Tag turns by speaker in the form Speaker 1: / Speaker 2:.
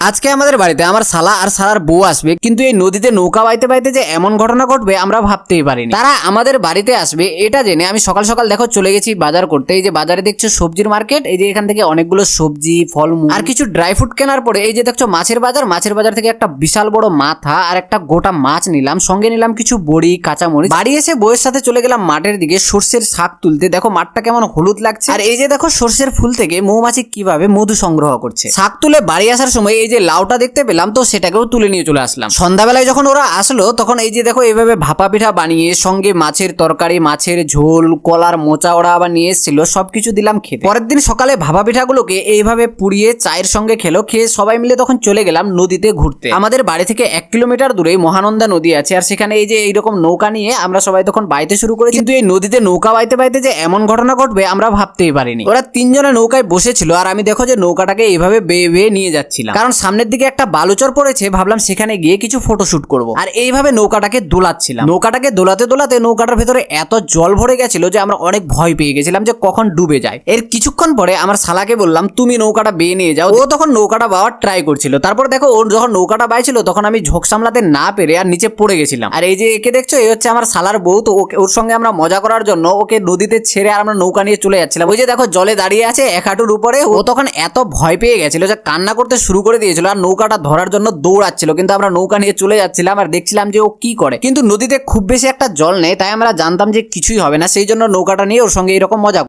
Speaker 1: আজকে আমাদের বাড়িতে আমার শালা আর শালার বউ আসবে, কিন্তু এই নদীতে নৌকা বাইতে বাইতে যে এমন ঘটনা ঘটবে আমরা ভাবতেই পারিনি। তারা আমাদের বাড়িতে আসবে এটা জেনে আমি সকাল সকাল দেখো চলে গেছি বাজার করতে। এই যে বাজারে দেখছো সবজির মার্কেট, এই যে এখান থেকে অনেকগুলো সবজি ফলমূল আর কিছু ড্রাই ফ্রুট কেনার পরে এই যে দেখছো মাছের বাজার, মাছের বাজার থেকে একটা বিশাল বড় মাথা আর একটা গোটা মাছ নিলাম, সঙ্গে নিলাম কিছু বড়ি কাঁচামরিচ। বাড়ি এসে বউয়ের সাথে চলে গেলাম মাঠের দিকে সর্ষের শাক তুলতে। দেখো মাঠটা কেমন হলুদ লাগছে, আর এই যে দেখো সর্ষের ফুল থেকে মৌমাছি কিভাবে মধু সংগ্রহ করছে। শাক তুলে বাড়ি আসার সময় এই যে লাউটা দেখতে পেলাম, তো সেটাকেও তুলে নিয়ে চলে আসলাম। সন্ধ্যাবেলায় যখন ওরা আসলো তখন এই যে দেখো এইভাবে ভাপা পিঠা বানিয়ে সঙ্গে মাছের তরকারি, মাছের ঝোল, কলার মোচা ওরা আবার নিয়ে এসেছিল, সবকিছু দিলাম খেতে। পরের দিন সকালে ভাপা পিঠাগুলোকে এইভাবে পুড়িয়ে চায়ের সঙ্গে খেলো। খেয়ে সবাই মিলে তখন চলে গেলাম নদীতে ঘুরতে। আমাদের বাড়ি থেকে 1 কিলোমিটার দূরে মহানন্দা নদী আছে, আর সেখানে এই যে এইরকম নৌকা নিয়ে আমরা সবাই তখন বাইতে শুরু করেছি। কিন্তু এই নদীতে নৌকা বাইতে বাইতে যে এমন ঘটনা ঘটবে আমরা ভাবতেই পারিনি। ওরা 3 জনে নৌকায় বসেছিল, আর আমি দেখো যে নৌকাটাকে এইভাবে বেয়ে বেয়ে নিয়ে যাচ্ছিলাম, কারণ সামনের দিকে একটা বালুচর পড়েছে, ভাবলাম সেখানে গিয়ে কিছু ফটোশুট করব। আর এইভাবে নৌকাটাকে দোলাচ্ছিলাম। নৌকাটাকে দোলাতে দোলাতে নৌকাটার ভেতরে এত জল ভরে গেছিল যে আমরা অনেক ভয় পেয়ে গেছিলাম যে কখন ডুবে যায়। এর কিছুক্ষণ পরে আমার শালাকে বললাম তুমি নৌকাটা বেয়ে নিয়ে যাও। ও তখন নৌকাটা বাওয়ার ট্রাই করছিল। তারপর দেখো ওর যখন নৌকাটা বাইছিল তখন আমি ঝোঁক সামলাতে না পেরে আর নিচে পড়ে গেছিলাম। আর এই যে একে দেখছো, এই হচ্ছে আমার শালার বউ। তো ওর সঙ্গে আমরা মজা করার জন্য ওকে নদীতে ছেড়ে আর আমরা নৌকা নিয়ে চলে যাচ্ছিলাম। ওই যে দেখো জলে দাঁড়িয়ে আছে 1 হাঁটুর উপরে। ও তখন এত ভয় পেয়ে গেছিল যে কান্না করতে শুরু করে দিয়েছিল আর নৌকাটা ধরার জন্য দৌড়াচ্ছিল, কিন্তু আমরা নৌকা নিয়ে চলে যাচ্ছিলাম আর দেখছিলাম যে ও কি করে। কিন্তু নদীতে খুব বেশি একটা জল নেই, তাই আমরা জানতাম যে কিছুই হবে না, সেই জন্য নৌকাটা নিয়ে ওর সঙ্গে এরকম মজা